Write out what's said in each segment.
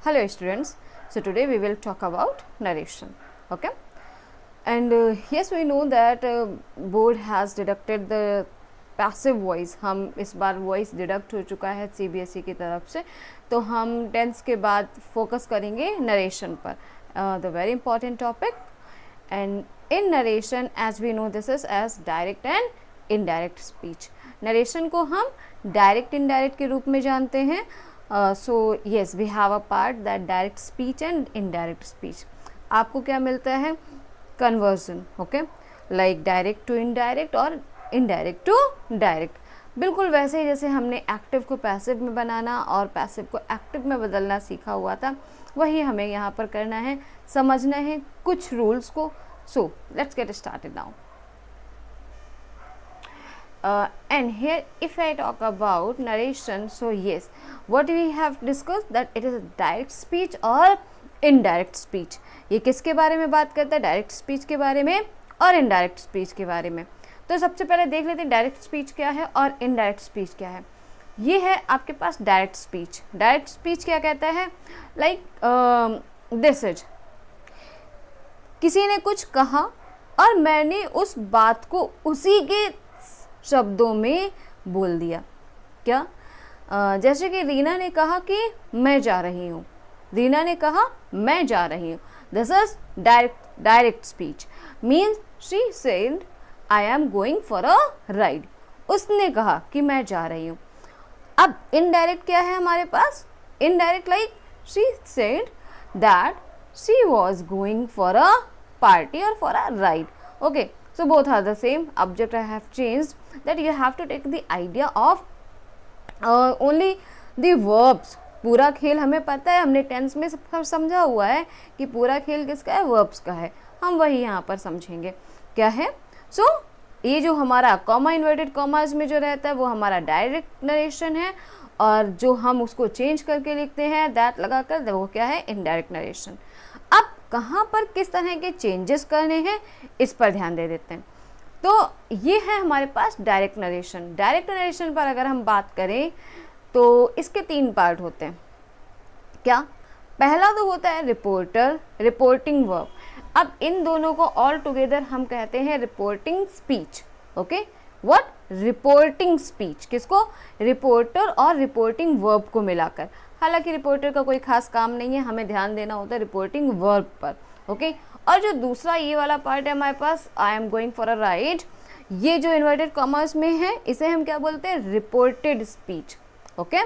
Hello students, so today we will talk about narration, okay? And yes, we know that board has deducted the passive voice. हम इस बार voice deduct हो चुका है CBSE की तरफ से, तो हम टेंस के बाद focus करेंगे narration पर, the very important topic. And in narration, as we know, this is as direct and indirect speech. narration को हम direct indirect के रूप में जानते हैं. So yes, we have a part that direct speech and indirect speech. आपको क्या मिलता है? Conversion, okay? Like direct to indirect और indirect to direct. बिल्कुल वैसे ही जैसे हमने एक्टिव को पैसिव में बनाना और पैसिव को एक्टिव में बदलना सीखा हुआ था, वही हमें यहाँ पर करना है, समझना है कुछ रूल्स को. So let's get started now. And here if I talk about narration, so yes, what we have discussed that it is a direct speech or indirect speech. ये किसके बारे में बात करता है? डायरेक्ट स्पीच के बारे में और इनडायरेक्ट स्पीच के बारे में. तो सबसे पहले देख लेते हैं डायरेक्ट स्पीच क्या है और इनडायरेक्ट स्पीच क्या है. ये है आपके पास डायरेक्ट स्पीच. डायरेक्ट स्पीच क्या कहता है? लाइक दिस इज, किसी ने कुछ कहा और मैंने उस बात को उसी के शब्दों में बोल दिया. क्या? जैसे कि रीना ने कहा कि मैं जा रही हूँ. रीना ने कहा मैं जा रही हूँ. This is direct speech. Means she said I am going for a ride. उसने कहा कि मैं जा रही हूँ. अब इनडायरेक्ट क्या है हमारे पास? Indirect like she said that she was going for a party or for a ride. Okay, so both are the same. Object I have changed, that you have to take the idea of only the verbs. पूरा खेल हमें पता है, हमने tense में समझा हुआ है कि पूरा खेल किसका है? वर्ब्स का है. हम वही यहाँ पर समझेंगे क्या है. सो ये जो हमारा कॉमा इन्वर्टेड कॉमास में जो रहता है वो हमारा डायरेक्ट नरेशन है, और जो हम उसको चेंज करके लिखते हैं दैट लगाकर, वो क्या है? Indirect narration. अब कहाँ पर किस तरह के चेंजेस करने हैं इस पर ध्यान दे देते हैं. तो ये है हमारे पास डायरेक्ट नरेशन. डायरेक्ट नरेशन पर अगर हम बात करें तो इसके 3 पार्ट होते हैं. क्या? पहला तो होता है रिपोर्टर, रिपोर्टिंग वर्ब. अब इन दोनों को ऑल टुगेदर हम कहते हैं reporting speech. Okay, what? Reporting speech. किसको? रिपोर्टर और रिपोर्टिंग वर्ब को मिलाकर. हालांकि रिपोर्टर का कोई खास काम नहीं है, हमें ध्यान देना होता है रिपोर्टिंग वर्ब पर. ओके, और जो दूसरा ये वाला पार्ट है हमारे पास, I am going for a ride, ये जो इन्वर्टेड कॉमर्स में है इसे हम क्या बोलते हैं? Reported speech. ओके,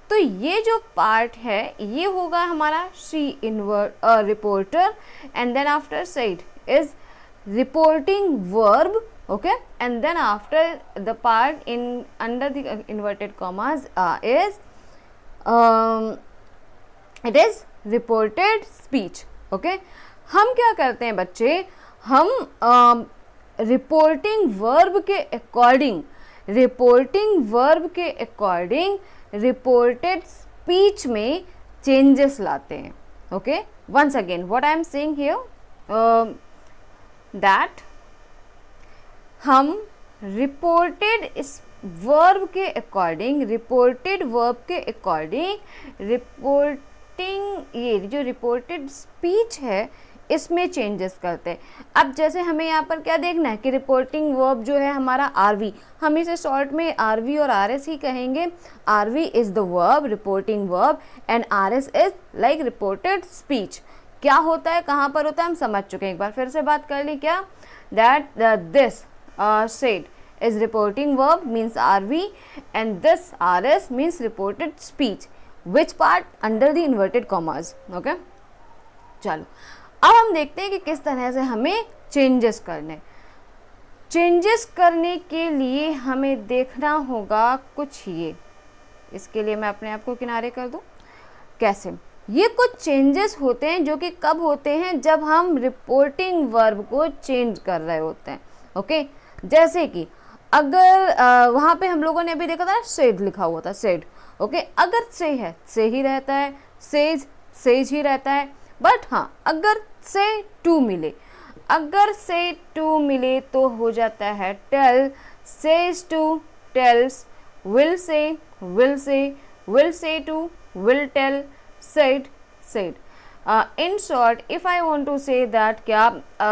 तो ये जो पार्ट है ये होगा हमारा she invert reporter, and then after said is reporting verb. Okay, and then after the part in under the inverted commas is it is reported speech. Okay, हम क्या करते हैं बच्चे? हम रिपोर्टिंग वर्ब के अकॉर्डिंग, रिपोर्टेड स्पीच में changes लाते हैं. Okay, once again what I am saying here that हम रिपोर्टेड इस वर्ब के अकॉर्डिंग, रिपोर्टेड वर्ब के अकॉर्डिंग रिपोर्टिंग, ये जो रिपोर्टेड स्पीच है इसमें चेंजेस करते हैं. अब जैसे हमें यहाँ पर क्या देखना है कि रिपोर्टिंग वर्ब जो है हमारा आरवी, हम इसे शॉर्ट में आरवी और आरएस ही कहेंगे. RV is the verb, reporting verb, and RS is like reported speech. क्या होता है, कहाँ पर होता है, हम समझ चुके हैं. एक बार फिर से बात कर ली. क्या? That this said is reporting verb means RV, and this RS means reported speech. Which part? Under the inverted commas. Okay, चलो अब हम देखते हैं कि किस तरह से हमें चेंजेस करने. चेंजेस करने के लिए हमें देखना होगा कुछ ये. इसके लिए मैं अपने आप को किनारे कर दूं. कैसे? ये कुछ चेंजेस होते हैं जो कि कब होते हैं? जब हम रिपोर्टिंग वर्ब को चेंज कर रहे होते हैं. ओके, जैसे कि अगर वहाँ पे हम लोगों ने अभी देखा था सेड लिखा हुआ था, सेड. ओके, अगर से है से ही रहता है, सेज ही रहता है. बट हाँ, अगर से टू मिले, अगर से टू मिले तो हो जाता है tell, says to, tells, will say, will say to, will tell, said, said. In short if I want to say that क्या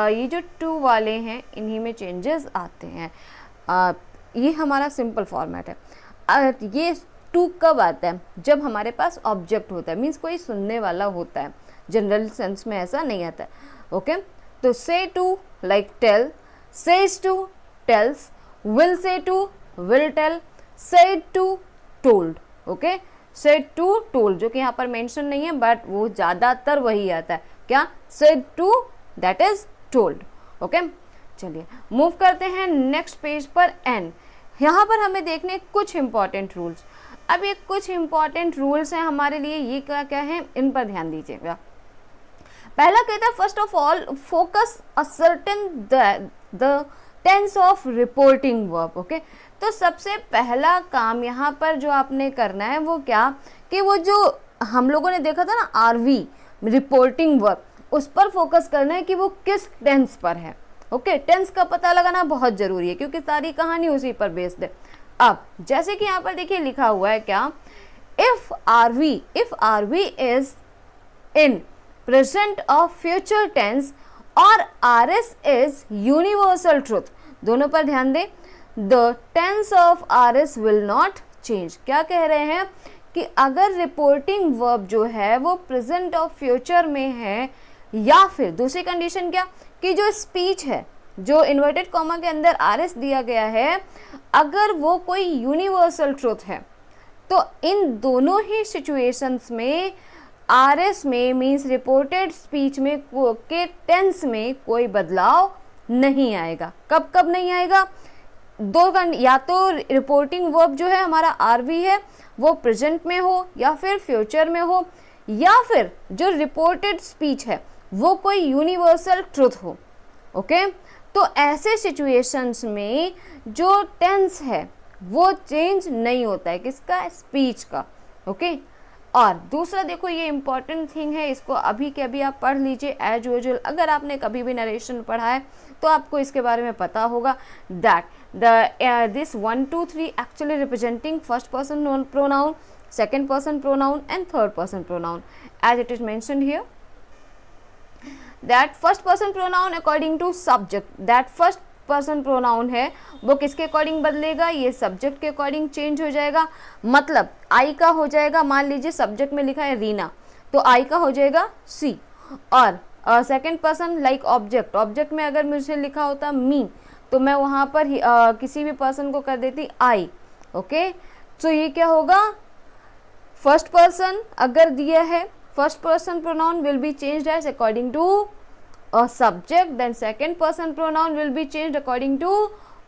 ये जो टू वाले हैं इन्हीं में चेंजेस आते हैं. ये हमारा सिंपल फॉर्मेट है. ये टू कब आता है? जब हमारे पास ऑब्जेक्ट होता है, मीन्स कोई सुनने वाला होता है. जनरल सेंस में ऐसा नहीं आता है. ओके, तो say to like tell, says to tells, will say to will tell, said to told. Okay, said to told जो कि यहाँ पर मेंशन नहीं है बट वो ज़्यादातर वही आता है. क्या? Said to that is told. Okay, चलिए मूव करते हैं नेक्स्ट पेज पर. एन यहाँ पर हमें देखने कुछ इंपॉर्टेंट रूल्स. अब ये कुछ इंपॉर्टेंट रूल्स हैं हमारे लिए. ये क्या क्या है, इन पर ध्यान दीजिएगा. पहला कहता है first of all focus ascertain the tense of reporting verb. Okay, तो सबसे पहला काम यहाँ पर जो आपने करना है वो क्या, कि वो जो हम लोगों ने देखा था ना आरवी रिपोर्टिंग वर्ब, उस पर फोकस करना है कि वो किस टेंस पर है. ओके, टेंस का पता लगाना बहुत ज़रूरी है क्योंकि सारी कहानी उसी पर बेस्ड है. अब जैसे कि यहाँ पर देखिए लिखा हुआ है क्या, if RV is in present of future tense और आरएस इज यूनिवर्सल ट्रुथ. दोनों पर ध्यान दें. The tense of RS will not change. क्या कह रहे हैं कि अगर रिपोर्टिंग वर्ब जो है वो प्रेजेंट ऑफ फ्यूचर में है, या फिर दूसरी कंडीशन क्या, कि जो स्पीच है जो इन्वर्टेड कॉमा के अंदर आरएस दिया गया है, अगर वो कोई यूनिवर्सल ट्रुथ है, तो इन दोनों ही सिचुएशंस में आरएस में मीन्स रिपोर्टेड स्पीच में के टेंस में कोई बदलाव नहीं आएगा. कब कब नहीं आएगा? या तो रिपोर्टिंग वर्ब जो है हमारा आरवी है वो प्रेजेंट में हो या फिर फ्यूचर में हो, या फिर जो रिपोर्टेड स्पीच है वो कोई यूनिवर्सल ट्रुथ हो. ओके, तो ऐसे सिचुएशंस में जो टेंस है वो चेंज नहीं होता है. किसका? स्पीच का. ओके, और दूसरा देखो ये इंपॉर्टेंट थिंग है, इसको अभी के अभी आप पढ़ लीजिए एज यूजुअल. अगर आपने कभी भी नरेशन पढ़ा है तो आपको इसके बारे में पता होगा that this 1 2 3 actually representing first person pronoun, second person pronoun and third person pronoun as it is mentioned here. That first person pronoun according to subject, that first person pronoun है वो किसके अकॉर्डिंग बदलेगा? ये subject के according change हो जाएगा. मतलब आई का हो जाएगा, मान लीजिए सब्जेक्ट में लिखा है रीना, तो आई का हो जाएगा सी. और सेकंड पर्सन लाइक ऑब्जेक्ट में अगर मुझे लिखा होता मी, तो मैं वहाँ पर किसी भी पर्सन को कर देती आई. ओके, तो ये क्या होगा, फर्स्ट पर्सन अगर दिया है, first person pronoun will be changed as according to a subject, then second person pronoun will be changed according to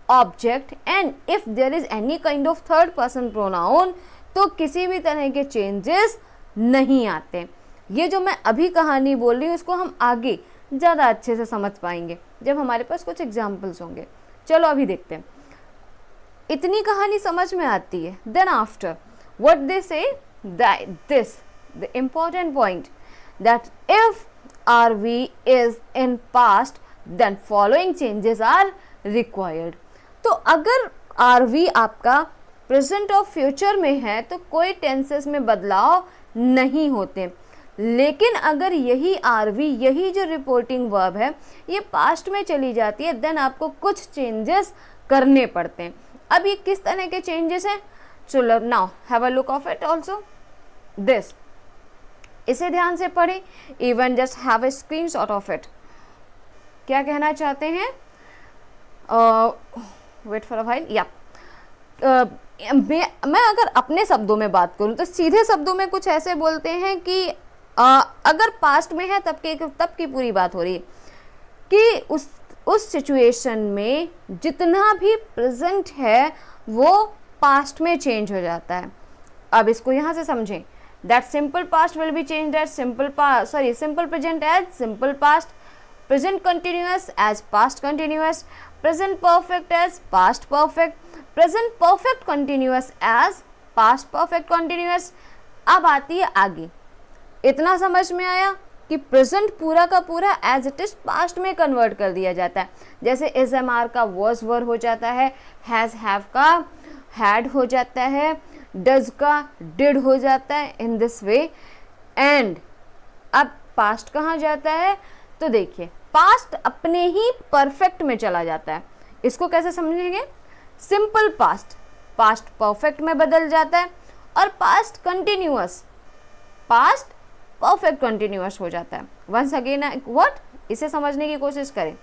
object, and if there is any kind of third person pronoun तो किसी भी तरह के changes नहीं आते. ये जो मैं अभी कहानी बोल रही हूँ इसको हम आगे ज़्यादा अच्छे से समझ पाएंगे जब हमारे पास कुछ एग्जाम्पल्स होंगे. चलो अभी देखते हैं. इतनी कहानी समझ में आती है. देन आफ्टर व्हाट दे से, this the important point, that if RV is in past then following changes are required. तो अगर RV आपका प्रेजेंट और फ्यूचर में है तो कोई टेंसेस में बदलाव नहीं होते. लेकिन अगर यही RV, यही जो रिपोर्टिंग वर्ब है, ये पास्ट में चली जाती है, देन आपको कुछ चेंजेस करने पड़ते हैं. अब ये किस तरह के चेंजेस हैं? चलो now have a look of it also. This, इसे ध्यान से पढ़ें. Even just have a screenshot of it. क्या कहना चाहते हैं? Wait for a while. या मैं अगर अपने शब्दों में बात करूं तो सीधे शब्दों में कुछ ऐसे बोलते हैं कि अगर पास्ट में है तब की पूरी बात हो रही है कि उस सिचुएशन में जितना भी प्रेजेंट है वो पास्ट में चेंज हो जाता है. अब इसको यहाँ से समझें. That simple past will be changed as simple present as simple past, present continuous as past continuous, present perfect as past perfect, present perfect continuous as past perfect continuous. अब आती है आगे. इतना समझ में आया कि प्रेजेंट पूरा का पूरा एज इट इज पास्ट में कन्वर्ट कर दिया जाता है. जैसे इज एम आर का वॉज वर हो जाता है, हैज हैव का हैड हो जाता है, डज का डिड हो जाता है. In this way. एंड अब पास्ट कहाँ जाता है, तो देखिए पास्ट अपने ही परफेक्ट में चला जाता है। इसको कैसे समझेंगे, सिंपल पास्ट, पास्ट परफेक्ट में बदल जाता है, और past continuous, past perfect continuous हो जाता है। वंस अगेन व्हाट, इसे समझने की कोशिश करें।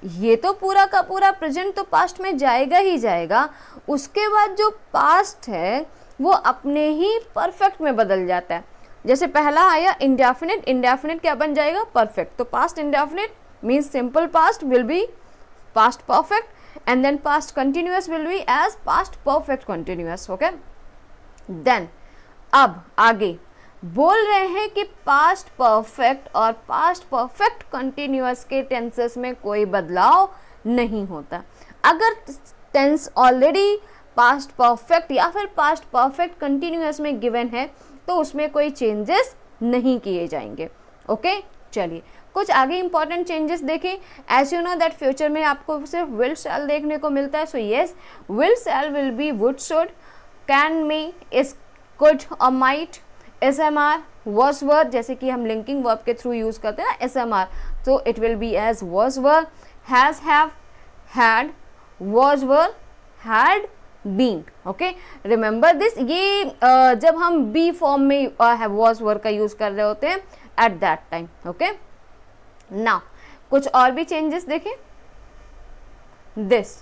ये तो पूरा का पूरा प्रेजेंट तो पास्ट में जाएगा ही जाएगा, उसके बाद जो पास्ट है वो अपने ही परफेक्ट में बदल जाता है। जैसे पहला आया इंडेफिनिट, इंडेफिनिट क्या बन जाएगा, परफेक्ट। तो past indefinite means simple past will be past perfect, and then past continuous will be as past perfect continuous. okay, then अब आगे बोल रहे हैं कि पास्ट परफेक्ट और पास्ट परफेक्ट कंटिन्यूअस के टेंसेस में कोई बदलाव नहीं होता। अगर टेंस ऑलरेडी पास्ट परफेक्ट या फिर पास्ट परफेक्ट कंटिन्यूअस में गिवन है तो उसमें कोई चेंजेस नहीं किए जाएंगे। ओके, चलिए कुछ आगे इंपॉर्टेंट चेंजेस देखें। As you know that future में आपको सिर्फ विल शैल देखने को मिलता है। So yes, will shall will be would, should, can, may, is, could और माइट, SMR, was were, जैसे कि हम लिंकिंग वर्ब के थ्रू यूज करते हैं ना SMR, तो it will be as was were, has, have, had, was were, had been. Okay, remember this. ये जब हम बी फॉर्म में was were का यूज कर रहे होते हैं at that time. Okay, now कुछ और भी चेंजेस देखें। दिस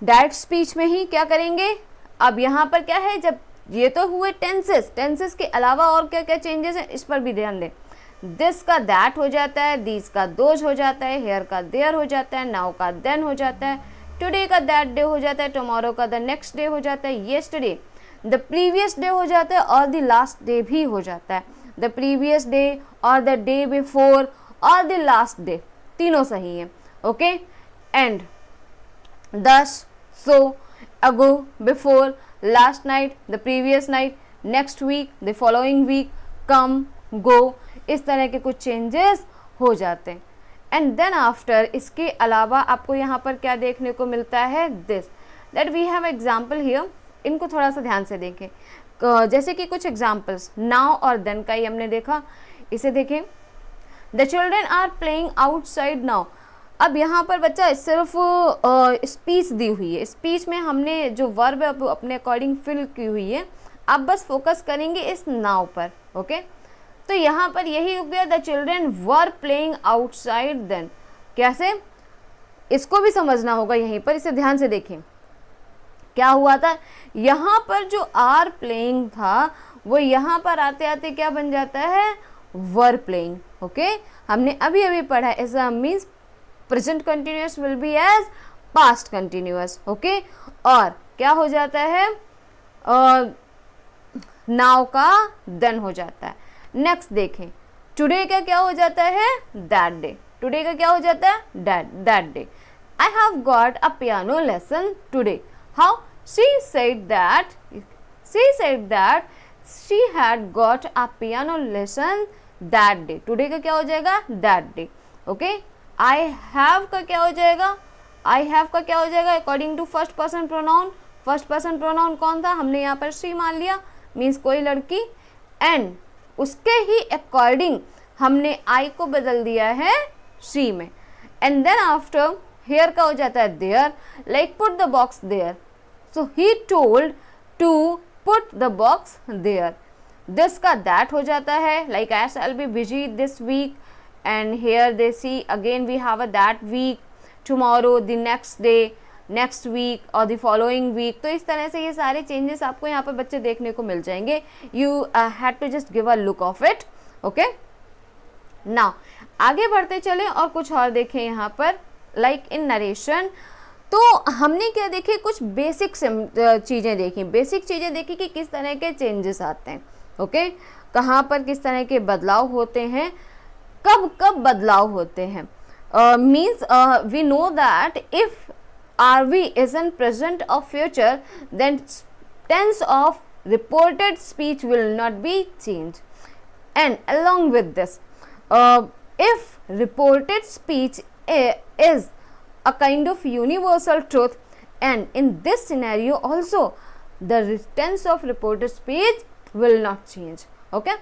डायरेक्ट स्पीच में ही क्या करेंगे, अब यहाँ पर क्या है, जब ये तो हुए टेंसेस, टेंसेस के अलावा और क्या क्या चेंजेस हैं इस पर भी ध्यान दें। दिस का दैट हो जाता है, दीज का दोज हो जाता है, हेयर का देयर हो जाता है, नाउ का देन हो जाता है, टुडे का दैट डे हो जाता है, टुमारो का द नेक्स्ट डे हो जाता है, येस्टरडे द प्रीवियस डे हो जाता है, और द लास्ट डे भी हो जाता है। द प्रीवियस डे और द डे बिफोर और द लास्ट डे, तीनों सही है। Okay, and thus, so, ago, before, last night, the previous night, next week, the following week, come, go, इस तरह के कुछ चेंजेस हो जाते हैं। एंड देन आफ्टर, इसके अलावा आपको यहाँ पर क्या देखने को मिलता है, this, that we have example here. इनको थोड़ा सा ध्यान से देखें, जैसे कि कुछ एग्जाम्पल्स, नाउ और देन का ही हमने देखा। इसे देखें, the children are playing outside now. अब यहाँ पर बच्चा सिर्फ स्पीच दी हुई है, स्पीच में हमने जो वर्ब अपने अकॉर्डिंग फिल की हुई है, आप बस फोकस करेंगे इस नाउ पर। ओके, तो यहाँ पर यही हो गया, the children were playing outside then. कैसे, इसको भी समझना होगा यहीं पर, इसे ध्यान से देखें। क्या हुआ था, यहाँ पर जो आर प्लेइंग था वो यहाँ पर आते आते क्या बन जाता है, वर प्लेइंग। ओके, हमने अभी अभी पढ़ा है, ऐसा means present continuous will be as past continuous. Okay, और क्या हो जाता है, नाउ का देन हो जाता है। नेक्स्ट देखें, टुडे का क्या हो जाता है, दैट डे, टुडे का क्या हो जाता है, that day. I have got a piano lesson today. How, she said that she had got a piano lesson that day. Today का क्या हो जाएगा, that day. Okay, I have का क्या हो जाएगा, आई हैव का क्या हो जाएगा, according to first person pronoun. First person pronoun कौन था, हमने यहाँ पर शी मान लिया, मीन्स कोई लड़की, एंड उसके ही अकॉर्डिंग हमने आई को बदल दिया है शी में। एंड देन आफ्टर, हेयर का हो जाता है there, like put the box there, so he told to put the box there. This का दैट हो जाता है, like I shall be busy this week, and here they see, again we have a that week, tomorrow the next day, next week और the following week. तो इस तरह से ये सारे चेंजेस आपको यहाँ पर बच्चे देखने को मिल जाएंगे। You had to just give a look of it. Okay, now आगे बढ़ते चले और कुछ और देखें यहाँ पर, लाइक इन नरेशन। तो हमने क्या देखे, कुछ बेसिक चीज़ें देखी, बेसिक चीज़ें देखी कि किस तरह के चेंजेस आते हैं। ओके, कहाँ पर किस तरह के बदलाव होते हैं, कब कब बदलाव होते हैं। Means we know that if RV is in present or future, then tense of reported speech will not be changed. And along with this, if reported speech is a kind of universal truth, and in this scenario also the tense of reported speech will not change. Okay,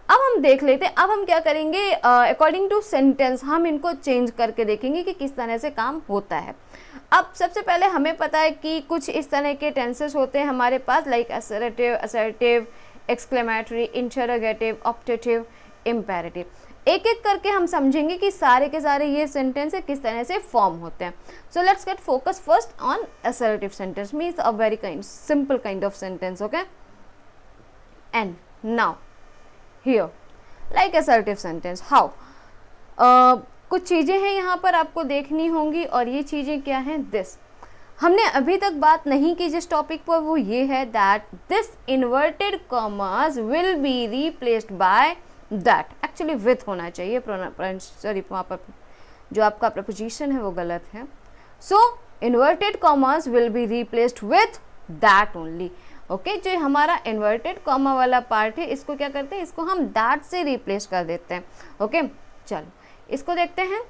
अब हम देख लेते हैं, अब हम क्या करेंगे, according two sentence हम इनको चेंज करके देखेंगे कि किस तरह से काम होता है। अब सबसे पहले हमें पता है कि कुछ इस तरह के टेंसेस होते हैं हमारे पास, like assertive, assertive, exclamatory, interrogative, optative, imperative. एक एक करके हम समझेंगे कि सारे के सारे ये सेंटेंस किस तरह से फॉर्म होते हैं। So let's get focus first on assertive sentence, means a very simple kind of sentence, okay. And now here like assertive sentence, how, कुछ चीज़ें हैं यहाँ पर आपको देखनी होंगी, और ये चीज़ें क्या हैं, दिस हमने अभी तक बात नहीं की जिस टॉपिक पर, वो ये है that this inverted commas will be replaced by that. Actually with होना चाहिए, सॉरी वहाँ पर जो आपका प्रपोजिशन है वो गलत है। So inverted commas will be replaced with that only, okay. जो हमारा इन्वर्टेड कॉमा वाला पार्ट है इसको क्या करते हैं, इसको हम दैट से रिप्लेस कर देते हैं, ओके। चलो इसको देखते हैं।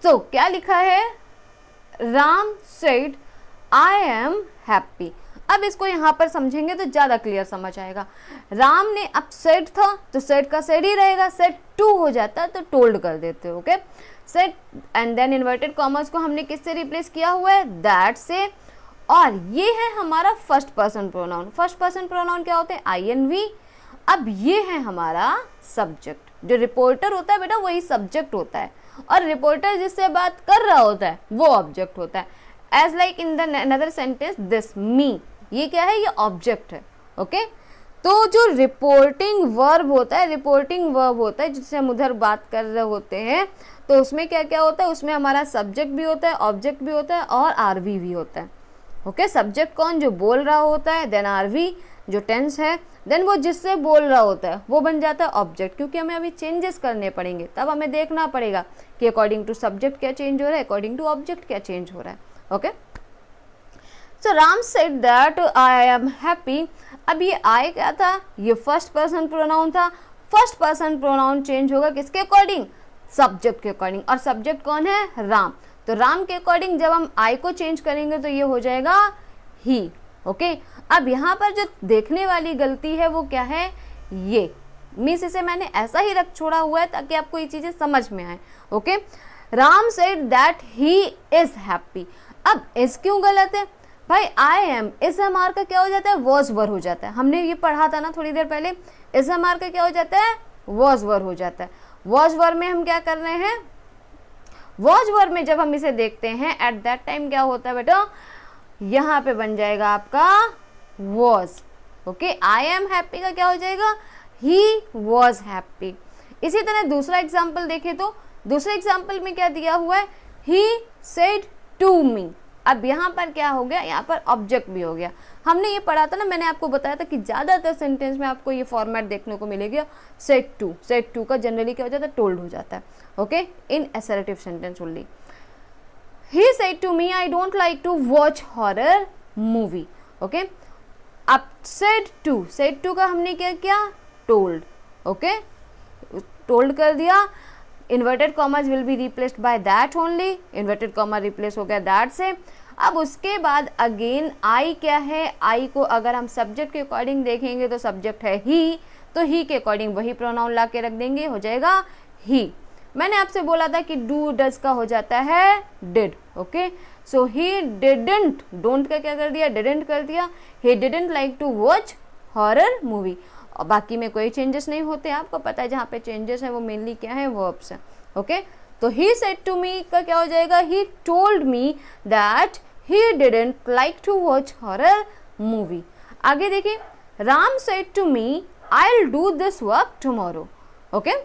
तो क्या लिखा है, Ram said I am happy. अब इसको यहाँ पर समझेंगे तो ज़्यादा क्लियर समझ आएगा। राम ने अब सेड था तो सेड का सेड ही रहेगा, सेड टू हो जाता है तो टोल्ड कर देते हो, okay. Said and then inverted commas को हमने किससे रिप्लेस किया हुआ है, दैट से। और ये है हमारा first person pronoun. First person pronoun क्या होते हैं, INV। अब ये है हमारा सब्जेक्ट। जो रिपोर्टर होता है बेटा वही सब्जेक्ट होता है, और रिपोर्टर जिससे बात कर रहा होता है वो ऑब्जेक्ट होता है। As like in the another sentence this me, ये क्या है, ये ऑब्जेक्ट है, ओके। तो जो रिपोर्टिंग वर्ब होता है जिससे हम उधर बात कर रहे होते हैं, तो उसमें क्या क्या होता है, उसमें हमारा सब्जेक्ट भी होता है, ऑब्जेक्ट भी होता है, और RV भी होता है, ओके। सब्जेक्ट कौन, जो बोल रहा होता है, देन RV जो टेंस है, देन वो जिससे बोल रहा होता है वो बन जाता है ऑब्जेक्ट। क्योंकि हमें अभी चेंजेस करने पड़ेंगे, तब हमें देखना पड़ेगा कि अकॉर्डिंग टू सब्जेक्ट क्या चेंज हो रहा है, अकॉर्डिंग टू ऑब्जेक्ट क्या चेंज हो रहा है, okay. So Ram said that I am happy. अब ये आई क्या था, ये फर्स्ट पर्सन प्रोनाउन था। फर्स्ट पर्सन प्रोनाउन चेंज होगा किसके अकॉर्डिंग, सब्जेक्ट के अकॉर्डिंग। और सब्जेक्ट कौन है, राम। तो राम के अकॉर्डिंग जब हम आई को चेंज करेंगे तो ये हो जाएगा ही, ओके। अब यहाँ पर जो देखने वाली गलती है वो क्या है, ये मीन्स इसे मैंने ऐसा ही रख छोड़ा हुआ है ताकि आपको ये चीज़ें समझ में आए, okay. Ram said that he is happy. अब इस क्यों गलत है भाई, आई एम इस एम आर का क्या हो जाता है, वॉज वर हो जाता है। हमने ये पढ़ा था ना थोड़ी देर पहले, इस एम आर का क्या हो जाता है, वॉज वर हो जाता है। वॉज वर में हम क्या कर रहे हैं, वॉज वर में जब हम इसे देखते हैं एट दैट टाइम क्या होता है बेटा, यहाँ पे बन जाएगा आपका was, okay. I am happy का क्या हो जाएगा, ही was हैप्पी। इसी तरह दूसरा एग्जाम्पल देखें तो दूसरे एग्जाम्पल में क्या दिया हुआ है, ही सेड टू मी। अब यहाँ पर क्या हो गया, यहाँ पर ऑब्जेक्ट भी हो गया। हमने ये पढ़ा था ना, मैंने आपको बताया था कि ज़्यादातर सेंटेंस में आपको ये फॉर्मेट देखने को मिलेगा, सेड टू का जनरली क्या हो जाता है, टोल्ड हो जाता है, okay, in assertive sentence only. He said to me I don't like to watch horror movie, okay. अब सेड टू का हमने क्या किया, टोल्ड, ओके, टोल्ड कर दिया। Inverted commas will be replaced by that only, inverted comma replace हो गया that से। अब उसके बाद अगेन आई क्या है, आई को अगर हम सब्जेक्ट के अकॉर्डिंग देखेंगे तो सब्जेक्ट है ही, तो ही के अकॉर्डिंग वही प्रोनाउन ला के रख देंगे, हो जाएगा ही। मैंने आपसे बोला था कि डू डज का हो जाता है did, okay. So he didn't, don't का क्या कर दिया, डिडंट कर दिया। He didn't like to watch horror movie. और बाकी में कोई चेंजेस नहीं होते, आपको पता है जहाँ पे चेंजेस है वो मेनली क्या है, वर्ब्स है, ओके। तो ही सेड टू मी का क्या हो जाएगा, he told me that he didn't like to watch horror movie. आगे देखिए, Ram said to me I will do this work tomorrow, okay.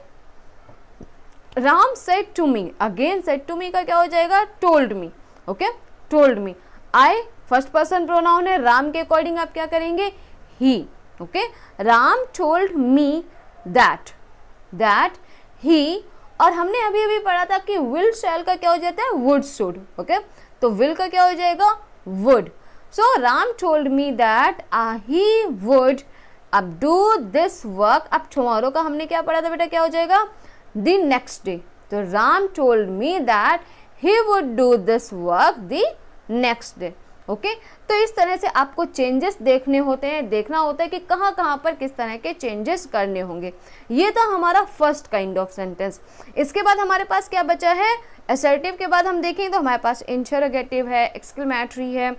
Ram said to me, again said to me का क्या हो जाएगा, told me, okay, told me. I first person pronoun है, राम के according आप क्या करेंगे, he, okay. Ram told me that he. और हमने अभी अभी पढ़ा था कि विल शैल का क्या हो जाता है, वुड शुड, ओके। तो विल का क्या हो जाएगा, would. So Ram told me that he would अब डू दिस वर्क। अब टुमारो का हमने क्या पढ़ा था बेटा, क्या हो जाएगा, द नेक्स्ट डे। तो Ram told me that he would do this work the next day, okay तो इस तरह से आपको चेंजेस देखने होते हैं, देखना होता है कि कहाँ कहाँ पर किस तरह के चेंजेस करने होंगे। ये था हमारा फर्स्ट काइंड ऑफ सेंटेंस। इसके बाद हमारे पास क्या बचा है, असर्टिव के बाद हम देखें तो हमारे पास इंटरोगेटिव है, एक्सक्लेमेटरी है,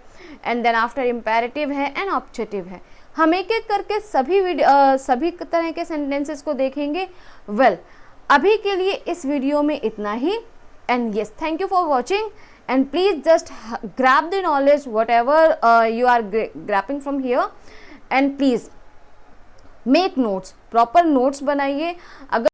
एंड देन आफ्टर इम्पेरेटिव है एंड ऑब्जेक्टिव है। हम एक एक करके सभी तरह के सेंटेंसेस को देखेंगे। वेल अभी के लिए इस वीडियो में इतना ही, and yes thank you for watching, and please just grab the knowledge whatever you are grabbing from here, and please make notes, proper notes बनाइए। अगर